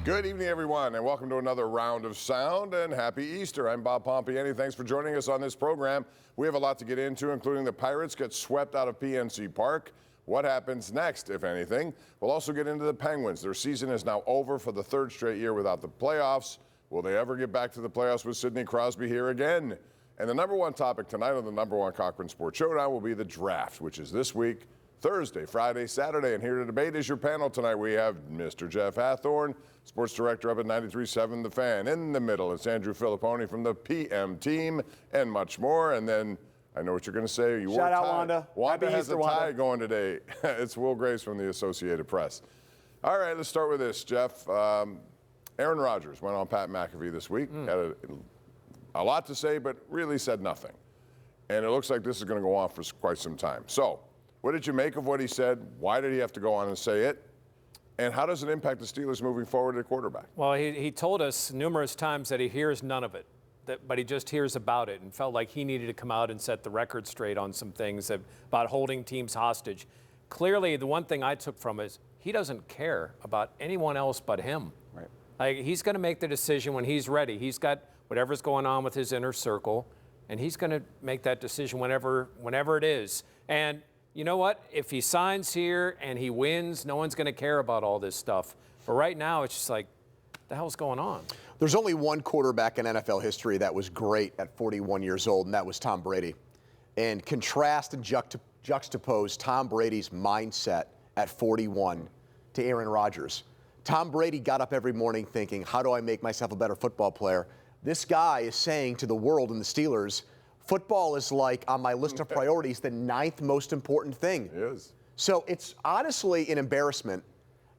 Good evening, everyone, and welcome to another round of sound, and happy Easter. I'm Bob Pompeani. Thanks for joining us on this program. We have a lot to get into, including the Pirates get swept out of PNC Park. What happens next, if anything? We'll also get into the Penguins. Their season is now over for the third straight year without the playoffs. Will they ever get back to the playoffs with Sidney Crosby here again? And the number one topic tonight on the number one Cochran Sports Showdown will be the draft, which is this week, Thursday, Friday, Saturday. And here to debate is your panel tonight. We have Mr. Jeff Hathhorn, sports director up at 93.7 The Fan. In the middle, it's Andrew Fillipponi from the PM team and much more. And then I know what you're going to say. Shout out, Wanda. Wanda Happy has Easter, a tie Wanda. going today. It's Will Grace from the Associated Press. All right, let's start with this, Jeff. Aaron Rodgers went on Pat McAfee this week. Had a lot to say, but really said nothing. And it looks like this is going to go on for quite some time. So what did you make of what he said? Why did he have to go on and say it? And how does it impact the Steelers moving forward at quarterback? Well, he told us numerous times that he hears none of it, but he just hears about it and felt like he needed to come out and set the record straight on some things about holding teams hostage. Clearly, the one thing I took from it is he doesn't care about anyone else but him. Right. Like, he's going to make the decision when he's ready. He's got whatever's going on with his inner circle, and he's going to make that decision whenever it is. And you know what? If he signs here and he wins, no one's going to care about all this stuff. But right now, it's just like, what the hell's going on? There's only one quarterback in NFL history that was great at 41 years old, and that was Tom Brady. And contrast and juxtapose Tom Brady's mindset at 41 to Aaron Rodgers. Tom Brady got up every morning thinking, how do I make myself a better football player? This guy is saying to the world and the Steelers, football is like, on my list of priorities, the 9th most important thing. It is. So it's honestly an embarrassment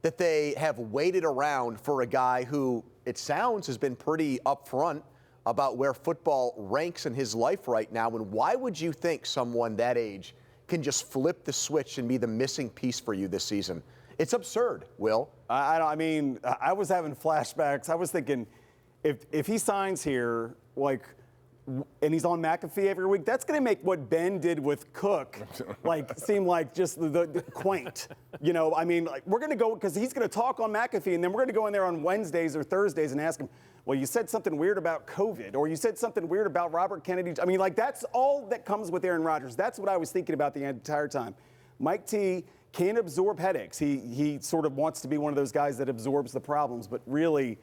that they have waited around for a guy who, it sounds, has been pretty upfront about where football ranks in his life right now. And why would you think someone that age can just flip the switch and be the missing piece for you this season? It's absurd, Will. I mean, I was having flashbacks. I was thinking, if he signs here, like, and he's on McAfee every week, that's going to make what Ben did with Cook seem like just the quaint. You know, I mean, like, we're going to go, because he's going to talk on McAfee, and then we're going to go in there on Wednesdays or Thursdays and ask him, well, you said something weird about COVID, or you said something weird about Robert Kennedy. I mean, like, that's all that comes with Aaron Rodgers. That's what I was thinking about the entire time. Mike T can't absorb headaches. He sort of wants to be one of those guys that absorbs the problems, but really,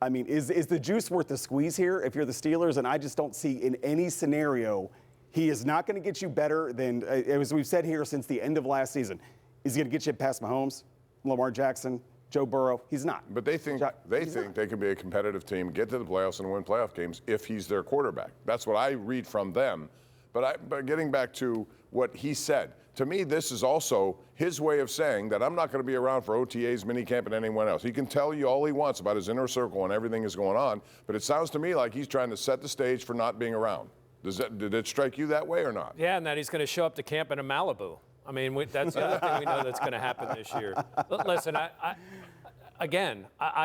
I mean, is the juice worth the squeeze here if you're the Steelers? And I just don't see in any scenario he is not going to get you better than, as we've said here since the end of last season. Is he going to get you past Mahomes, Lamar Jackson, Joe Burrow? He's not. But they think they can be a competitive team, get to the playoffs and win playoff games if he's their quarterback. That's what I read from them. But getting back to what he said, to me, this is also his way of saying that I'm not going to be around for OTAs, minicamp, and anyone else. He can tell you all he wants about his inner circle and everything is going on, but it sounds to me like he's trying to set the stage for not being around. Did it strike you that way or not? Yeah, and that he's going to show up to camp in a Malibu. I mean, that's the other thing we know that's going to happen this year. Listen, I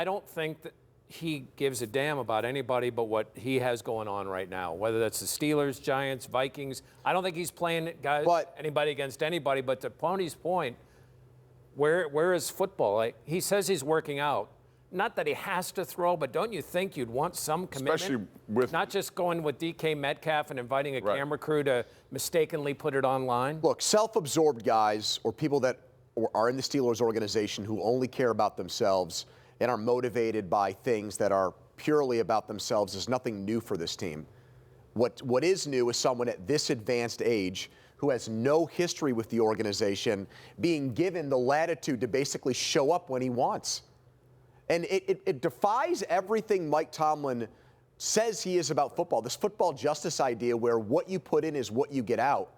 don't think that he gives a damn about anybody but what he has going on right now, whether that's the Steelers, Giants, Vikings. I don't think he's playing anybody against anybody. But to Pony's point, where is football? Like, he says he's working out. Not that he has to throw, but don't you think you'd want some commitment? Especially with not just going with DK Metcalf and inviting a camera crew to mistakenly put it online? Look, self-absorbed guys or people that are in the Steelers organization who only care about themselves and are motivated by things that are purely about themselves is nothing new for this team. What is new is someone at this advanced age who has no history with the organization being given the latitude to basically show up when he wants. And it defies everything Mike Tomlin says he is about football, this football justice idea where what you put in is what you get out.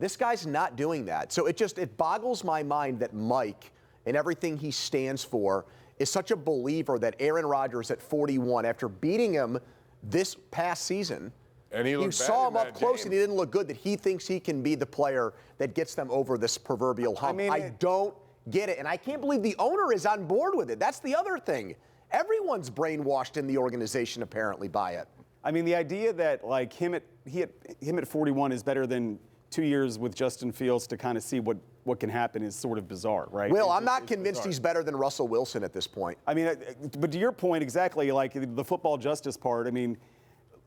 This guy's not doing that. So it boggles my mind that Mike and everything he stands for is such a believer that Aaron Rodgers at 41, after beating him this past season, and you saw him up close and he didn't look good, that he thinks he can be the player that gets them over this proverbial hump. I don't get it, and I can't believe the owner is on board with it. That's the other thing. Everyone's brainwashed in the organization apparently by it. I mean, the idea that like him at 41 is better than 2 years with Justin Fields to kind of see what can happen is sort of bizarre, right? Will, I'm not convinced he's better than Russell Wilson at this point. I mean, but to your point exactly, like the football justice part, I mean,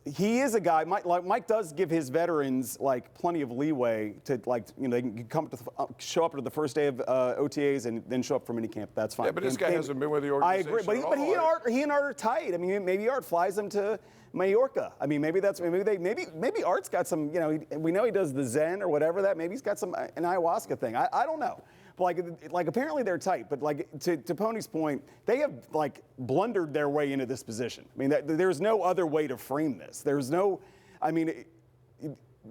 he is a guy. Mike does give his veterans like plenty of leeway to they can show up to the first day of OTAs and then show up for minicamp. That's fine. Yeah, but this guy hasn't been with the organization. I agree, but he and Art are tight. I mean, maybe Art flies him to Mallorca. I mean, maybe Art's got some. We know he does the Zen or whatever that. Maybe he's got an ayahuasca thing. I don't know. But like apparently they're tight. But like to Pony's point, they have like blundered their way into this position. I mean, there's no other way to frame this. There's no, I mean,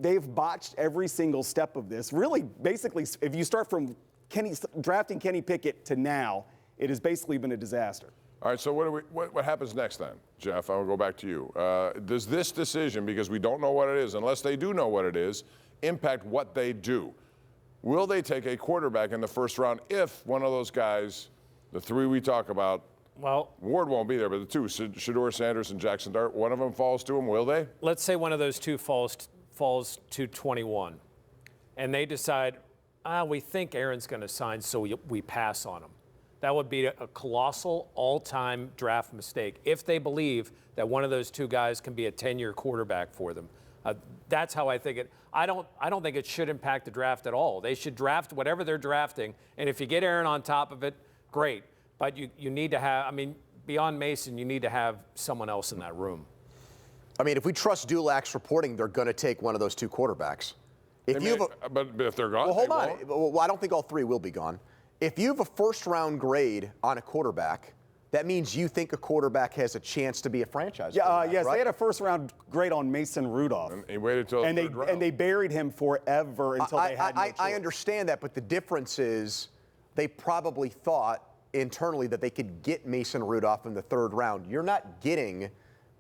they've botched every single step of this. Really, basically, if you start from drafting Kenny Pickett to now, it has basically been a disaster. All right, so what happens next then, Jeff? I'll go back to you. Does this decision, because we don't know what it is, unless they do know what it is, impact what they do? Will they take a quarterback in the first round if one of those guys, the three we talk about, well, Ward won't be there, but the two, Shedeur Sanders and Jackson Dart, one of them falls to him, will they? Let's say one of those two falls to 21, and they decide, we think Aaron's going to sign, so we pass on him. That would be a colossal all-time draft mistake if they believe that one of those two guys can be a 10-year quarterback for them. That's how I think it. I don't think it should impact the draft at all. They should draft whatever they're drafting, and if you get Aaron on top of it, great. But you need to have. I mean, beyond Mason, you need to have someone else in that room. I mean, if we trust Dulac's reporting, they're going to take one of those two quarterbacks. But if they're gone, well, hold on. Well, I don't think all three will be gone. If you have a first-round grade on a quarterback, that means you think a quarterback has a chance to be a franchise quarterback, yes, right? They had a first-round grade on Mason Rudolph. And he waited till the third round. And they buried him forever until they had no choice. I understand that, but the difference is they probably thought internally that they could get Mason Rudolph in the third round. You're not getting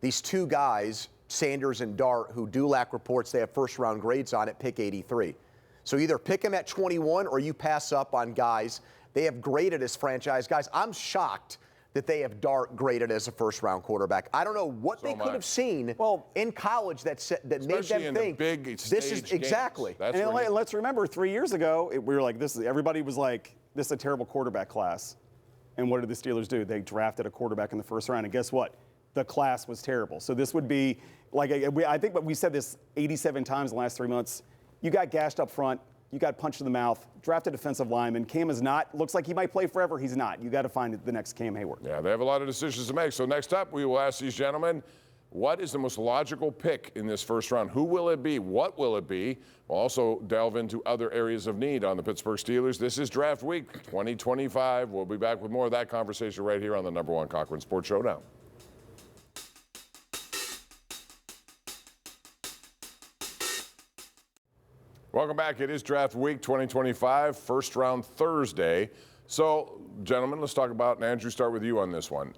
these two guys, Sanders and Dart, who Dulac reports they have first-round grades on at pick 83. So either pick them at 21 or you pass up on guys they have graded as franchise guys. I'm shocked that they have Dart graded as a first-round quarterback. I don't know what they could have seen in college that made them think this is exactly. And let's remember, 3 years ago, we were like, everybody was like, this is a terrible quarterback class. And what did the Steelers do? They drafted a quarterback in the first round, and guess what? The class was terrible. So this would be like, I think, but we said this 87 times in the last 3 months. You got gashed up front. You got punched in the mouth, drafted defensive lineman. Cam is not, looks like he might play forever. He's not. You got to find the next Cam Hayward. Yeah, they have a lot of decisions to make. So next up, we will ask these gentlemen, what is the most logical pick in this first round? Who will it be? What will it be? We'll also delve into other areas of need on the Pittsburgh Steelers. This is Draft Week 2025. We'll be back with more of that conversation right here on the #1 Cochran Sports Showdown. Welcome back. It is Draft Week 2025, first round Thursday. So, gentlemen, let's talk about, and Andrew, start with you on this one.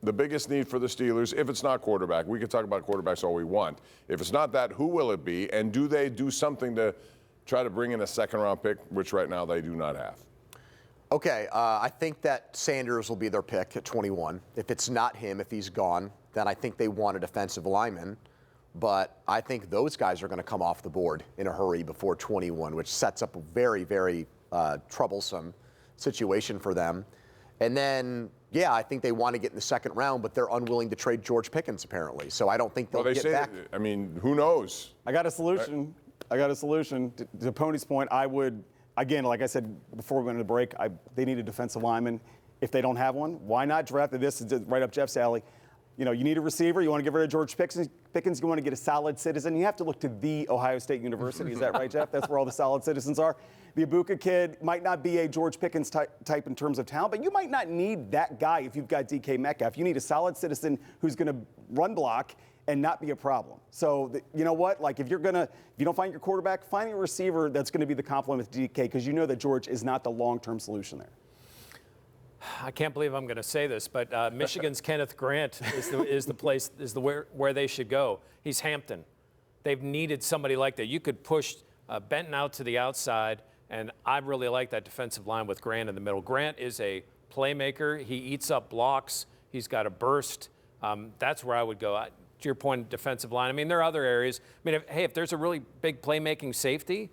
The biggest need for the Steelers, if it's not quarterback, we can talk about quarterbacks all we want. If it's not that, who will it be? And do they do something to try to bring in a second-round pick, which right now they do not have? Okay, I think that Sanders will be their pick at 21. If it's not him, if he's gone, then I think they want a defensive lineman. But I think those guys are going to come off the board in a hurry before 21, which sets up a very, very troublesome situation for them. And then, yeah, I think they want to get in the second round, but they're unwilling to trade George Pickens, apparently. So I don't think they'll get back. I mean, who knows? I got a solution. To Pony's point, I would, again, like I said before we went to the break, they need a defensive lineman. If they don't have one, why not draft? This is right up Jeff's alley. You know, you need a receiver. You want to get rid of George Pickens. You want to get a solid citizen. You have to look to the Ohio State University. Is that right, Jeff? That's where all the solid citizens are. The Ibuka kid might not be a George Pickens type in terms of talent, but you might not need that guy if you've got DK Metcalf. You need a solid citizen who's going to run block and not be a problem. So, you know what? Like, if you don't find your quarterback, find a receiver that's going to be the complement to DK, because you know that George is not the long-term solution there. I can't believe I'm going to say this, but Michigan's Kenneth Grant is the place where they should go. He's Hampton. They've needed somebody like that. You could push Benton out to the outside, and I really like that defensive line with Grant in the middle. Grant is a playmaker. He eats up blocks. He's got a burst. That's where I would go. to your point, defensive line. I mean, there are other areas. I mean, if there's a really big playmaking safety,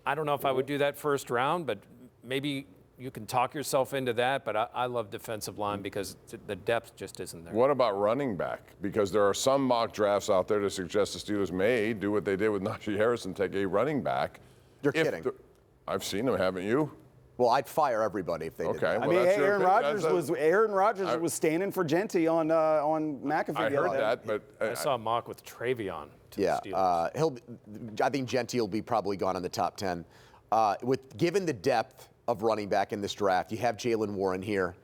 I don't know if I would do that first round, but maybe you can talk yourself into that. But I love defensive line because the depth just isn't there. What about running back? Because there are some mock drafts out there to suggest the Steelers may do what they did with Najee Harris and take a running back. You're kidding. I've seen them, haven't you? Well, I'd fire everybody if they did that. I mean, Aaron Rodgers was standing for Genty on McAfee. I heard that, but I saw a mock with Travion to yeah, the Steelers. I think Genty will be probably gone in the top 10. Given the depth of running back in this draft, you have Jalen Warren here.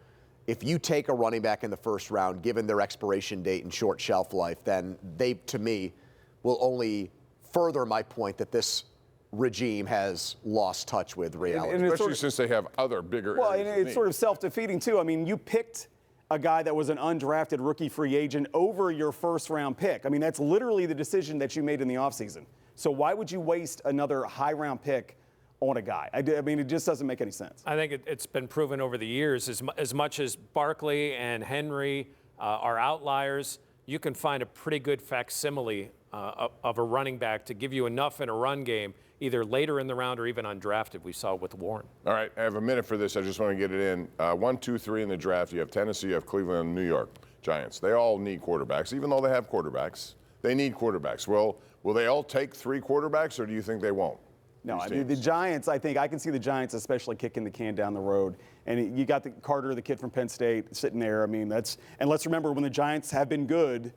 If you take a running back in the first round, given their expiration date and short shelf life, then they, to me, will only further my point that this regime has lost touch with reality. Especially since they have other bigger Well, areas and it's sort of self-defeating, too. I mean, you picked a guy that was an undrafted rookie free agent over your first-round pick. I mean, that's literally the decision that you made in the offseason. So why would you waste another high-round pick on a guy? I mean, it just doesn't make any sense. I think it's been proven over the years, as much as Barkley and Henry are outliers, you can find a pretty good facsimile of a running back to give you enough in a run game, either later in the round or even undrafted. We saw with Warren. All right, I have a minute for this. I just want to get it in. 1, 2, 3 in the draft. You have Tennessee, you have Cleveland, and New York Giants. They all need quarterbacks, even though they have quarterbacks. They need quarterbacks. Well, will they all take 3 quarterbacks, or do you think they won't? No, I mean, the Giants, I can see the Giants especially kicking the can down the road. And you got the Carter, the kid from Penn State, sitting there. I mean, and let's remember when the Giants have been good,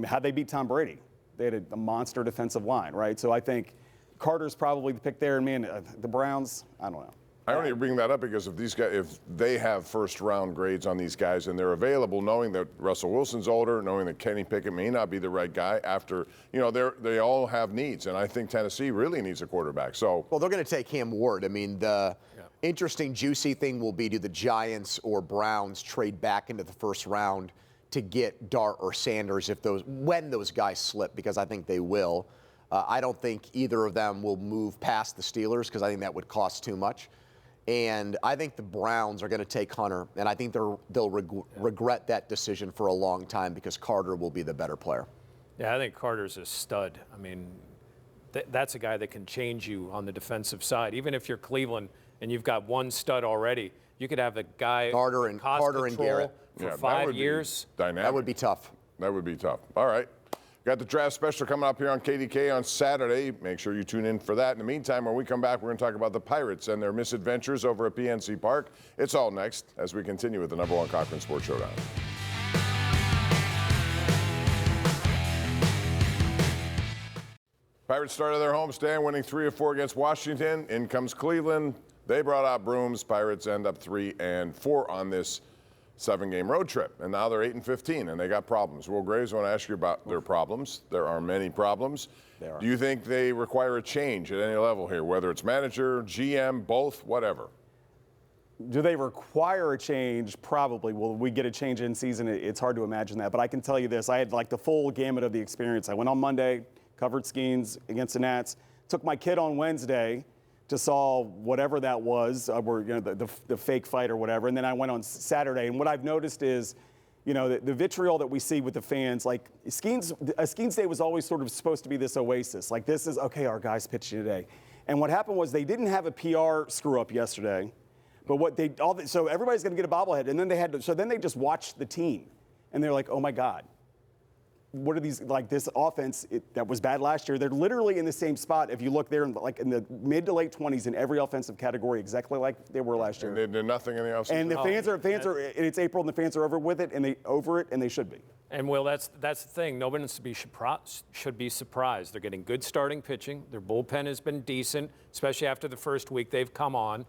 how'd they beat Tom Brady? They had a monster defensive line, right? So I think Carter's probably the pick there. And man, the Browns, I don't know. I only bring that up because if they have first-round grades on these guys and they're available, knowing that Russell Wilson's older, knowing that Kenny Pickett may not be the right guy after, they all have needs, and I think Tennessee really needs a quarterback. So, well, they're going to take Cam Ward. I mean, the interesting, juicy thing will be, do the Giants or Browns trade back into the first round to get Dart or Sanders when those guys slip? Because I think they will. I don't think either of them will move past the Steelers because I think that would cost too much. And I think the Browns are going to take Hunter, and I think they'll regret that decision for a long time because Carter will be the better player. Yeah, I think Carter's a stud. I mean, that's a guy that can change you on the defensive side. Even if you're Cleveland and you've got one stud already, you could have a guy Carter and Garrett for 5 years. Dynamic. That would be tough. That would be tough. All right. Got the draft special coming up here on KDK on Saturday. Make sure you tune in for that. In the meantime, when we come back, we're going to talk about the Pirates and their misadventures over at PNC Park. It's all next as we continue with the #1 Cochran Sports Showdown. Pirates started their homestand, winning 3 of 4 against Washington. In comes Cleveland. They brought out brooms. Pirates end up 3-4 on this 7-game road trip, and now they're 8-15, and they got problems. Will Graves, I want to ask you about their problems. There are many problems. There are. Do you think they require a change at any level here, whether it's manager, GM, both, whatever? Do they require a change? Probably. Will we get a change in season? It's hard to imagine that, but I can tell you this. I had the full gamut of the experience. I went on Monday, covered Skeens against the Nats, took my kid on Wednesday to saw whatever that was, the fake fight or whatever. And then I went on Saturday. And what I've noticed is, the vitriol that we see with the fans, a Skeens Day was always sort of supposed to be this oasis. This is, okay, our guys pitching today. And what happened was they didn't have a PR screw up yesterday. But so everybody's going to get a bobblehead. And then then they just watched the team. And they're like, oh my God. What are these, this offense that was bad last year? They're literally in the same spot. If you look there in the mid to late 20s in every offensive category, exactly like they were last year. And they did nothing in the offseason. And the fans are, and it's April and the fans are over it, and they should be. And Will, that's the thing. Nobody should be surprised. They're getting good starting pitching. Their bullpen has been decent, especially after the first week they've come on,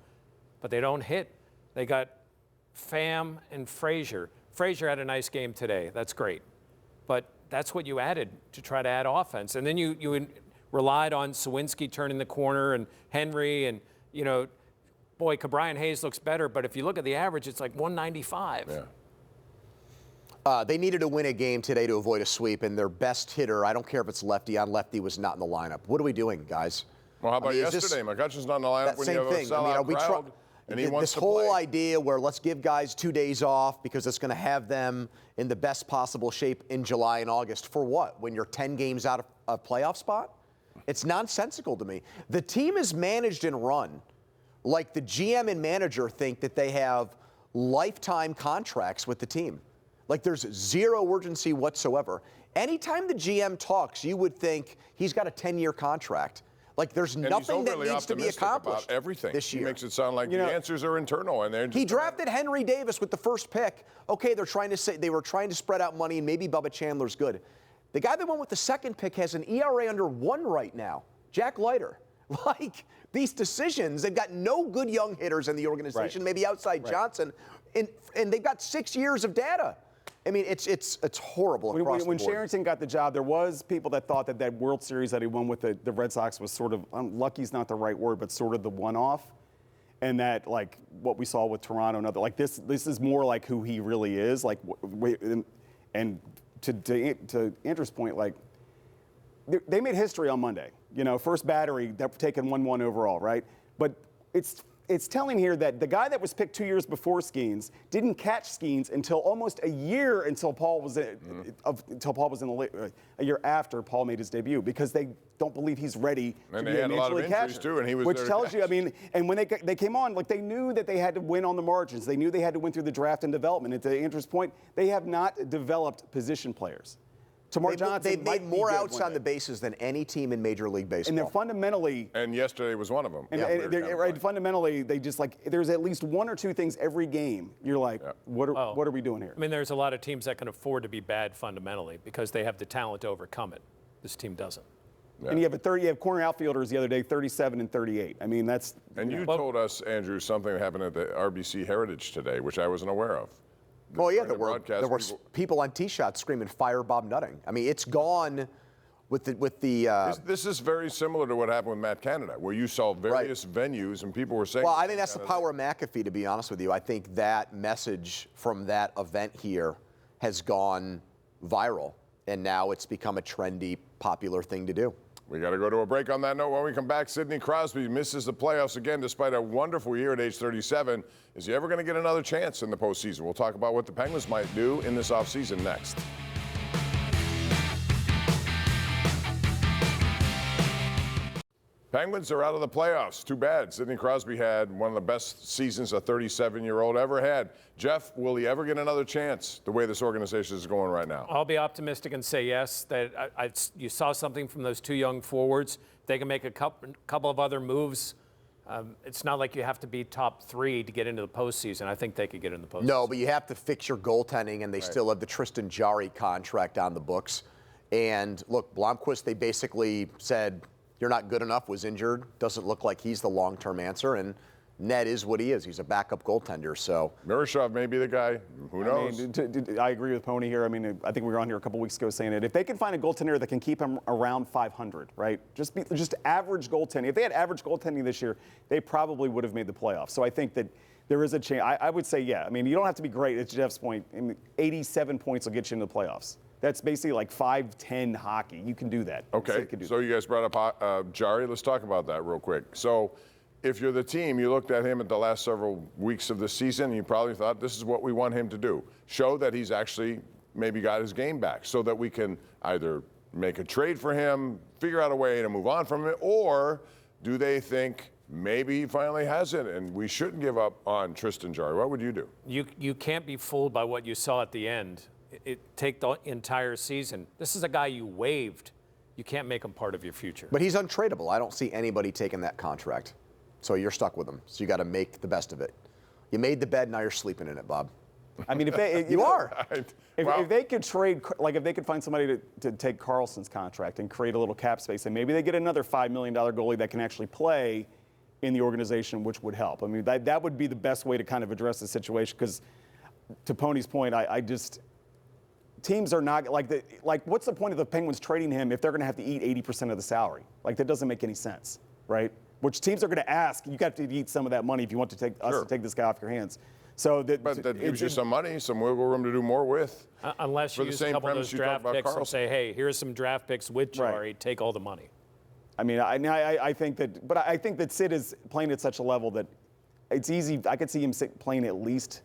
but they don't hit. They got Pham and Frazier. Frazier had a nice game today. That's great. But that's what you added to try to add offense. And then you relied on Sawinski turning the corner and Henry and, Cabrian Hayes looks better. But if you look at the average, it's like 195. Yeah. They needed to win a game today to avoid a sweep, and their best hitter, I don't care if it's lefty on lefty, was not in the lineup. What are we doing, guys? Well, how about yesterday? McCutcheon's not in the lineup when you have a sellout crowd. And he wants this to whole play. idea where let's give guys 2 days off because it's going to have them in the best possible shape in July and August. For what? When you're 10 games out of a playoff spot? It's nonsensical to me. The team is managed and run like the GM and manager think that they have lifetime contracts with the team. Like there's zero urgency whatsoever. Anytime the GM talks, you would think he's got a 10-year contract. Like there's nothing that needs to be accomplished about everything this year. He makes it sound like the answers are internal, and they're just he drafted Henry Davis with the first pick. Okay, they were trying to spread out money, and maybe Bubba Chandler's good. The guy that went with the second pick has an ERA under 1 right now, Jack Leiter. Like these decisions, they've got no good young hitters in the organization, maybe outside Johnson, and they've got 6 years of data. I mean, it's horrible across the board. When Sherrington got the job, there was people that thought that World Series that he won with the Red Sox was sort of, lucky's not the right word, but sort of the one-off. And that, like, what we saw with Toronto and other, like, this is more like who he really is. Like, and to Andrew's point, like, they made history on Monday. You know, first battery, they're taking 1-1 overall, right? But it's telling here that the guy that was picked 2 years before Skeens didn't catch Skeens until almost a year until Paul was in a year after Paul made his debut because they don't believe he's ready and to they be had a a lot major of league injuries catcher. too, and he was Which there to tells you, I catch. mean, and when they came on, like they knew that they had to win on the margins. They knew they had to win through the draft and development. And to Andrew's point, they have not developed position players. Tamar Johnson They've might made be more good outs one on the day. bases than any team in Major League Baseball. And they're fundamentally. And yesterday was one of them. Fundamentally, they just like there's at least 1 or 2 things every game. You're like, what are we doing here? I mean, there's a lot of teams that can afford to be bad fundamentally because they have the talent to overcome it. This team doesn't. And you have corner outfielders the other day, 37 and 38. I mean, that's. And you told us, Andrew, something that happened at the RBC Heritage today, which I wasn't aware of. Oh, yeah, there Broadcast were people on tee shots screaming, "Fire Bob Nutting." I mean, it's gone with the. This is very similar to what happened with Matt Canada, where you saw various venues and people were saying. Well, I think that's the power of McAfee, to be honest with you. I think that message from that event here has gone viral, and now it's become a trendy, popular thing to do. We got to go to a break on that note. When we come back, Sidney Crosby misses the playoffs again despite a wonderful year at age 37. Is he ever going to get another chance in the postseason? We'll talk about what the Penguins might do in this offseason next. Penguins are out of the playoffs. Too bad. Sidney Crosby had one of the best seasons a 37-year-old ever had. Jeff, will he ever get another chance the way this organization is going right now? I'll be optimistic and say yes. That you saw something from those 2 young forwards. They can make a couple of other moves. It's not like you have to be top 3 to get into the postseason. I think they could get in the postseason. No, but you have to fix your goaltending, and they still have the Tristan Jarry contract on the books. And look, Blomqvist, they basically said, "You're not good enough," was injured. Doesn't look like he's the long-term answer. And Ned is what he is. He's a backup goaltender. So Miroshov may be the guy. Who knows? I agree with Pony here. I mean, I think we were on here a couple weeks ago saying it. If they can find a goaltender that can keep him around 500, right? Just average goaltending. If they had average goaltending this year, they probably would have made the playoffs. So I think that there is a chance. I would say, yeah. I mean, you don't have to be great. It's Jeff's point. 87 points will get you into the playoffs. That's basically like 5-10 hockey. You can do that. Okay, so you guys brought up Jarry. Let's talk about that real quick. So if you're the team, you looked at him at the last several weeks of the season, and you probably thought, this is what we want him to do. Show that he's actually maybe got his game back so that we can either make a trade for him, figure out a way to move on from it, or do they think maybe he finally has it and we shouldn't give up on Tristan Jarry? What would you do? You can't be fooled by what you saw at the end. Take the entire season. This is a guy you waived. You can't make him part of your future. But he's untradeable. I don't see anybody taking that contract. So you're stuck with him. So you got to make the best of it. You made the bed, now you're sleeping in it, Bob. I mean, if they, you are. If they could trade, like if they could find somebody to take Carlson's contract and create a little cap space, and maybe they get another $5 million goalie that can actually play in the organization, which would help. I mean, that would be the best way to kind of address the situation. Because to Pony's point, I just. Teams are not like what's the point of the Penguins trading him if they're going to have to eat 80% of the salary? Like that doesn't make any sense, right? Which teams are going to ask, you got to eat some of that money if you want to take us to take this guy off your hands. So that, but that gives you some money, some wiggle room to do more with. Unless you use a couple of those draft picks and say, hey, here's some draft picks with Jarry, take all the money. I mean, I think that, but I think that Sid is playing at such a level that it's easy. I could see him playing at least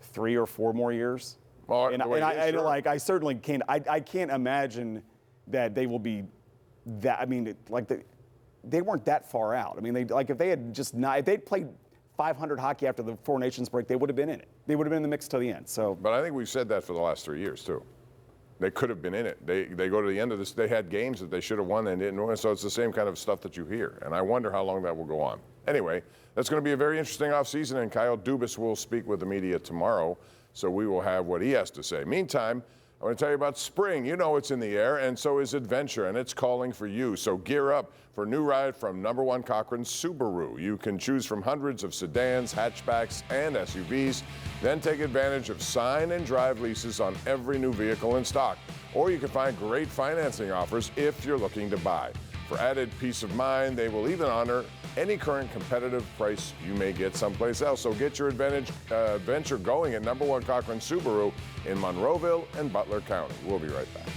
3 or 4 more years. Well, I certainly can't. I can't imagine that they will be that. I mean, they weren't that far out. I mean, if they'd played 500 hockey after the Four Nations break, they would have been in it. They would have been in the mix till the end. So, but I think we've said that for the last 3 years too. They could have been in it. They go to the end of this. They had games that they should have won and didn't win. So it's the same kind of stuff that you hear. And I wonder how long that will go on. Anyway, that's going to be a very interesting offseason, and Kyle Dubas will speak with the media tomorrow. So we will have what he has to say. Meantime, I want to tell you about spring. You know it's in the air, and so is adventure, and it's calling for you. So gear up for a new ride from #1 Cochran Subaru. You can choose from hundreds of sedans, hatchbacks, and SUVs. Then take advantage of sign and drive leases on every new vehicle in stock. Or you can find great financing offers if you're looking to buy. For added peace of mind, they will even honor any current competitive price you may get someplace else. So get your adventure going at #1 Cochran Subaru in Monroeville and Butler County. We'll be right back.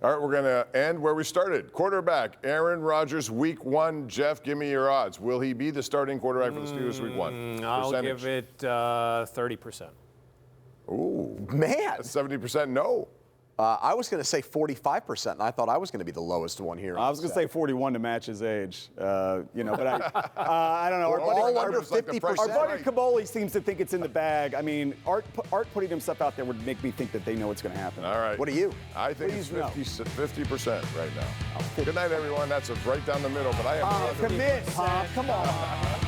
All right, we're going to end where we started. Quarterback, Aaron Rodgers, week 1. Jeff, give me your odds. Will he be the starting quarterback for the Steelers week 1? I'll give it 30%. Ooh. Man. 70% no. I was going to say 45%, and I thought I was going to be the lowest one here. I was going to say 41 to match his age. But I don't know. All under 50%. Our buddy Kaboli seems to think it's in the bag. I mean, Art putting himself out there would make me think that they know what's going to happen. All right. What are you? I think it's 50% right now. Good night, everyone. That's right down the middle. But I have commit, Pop. Come on.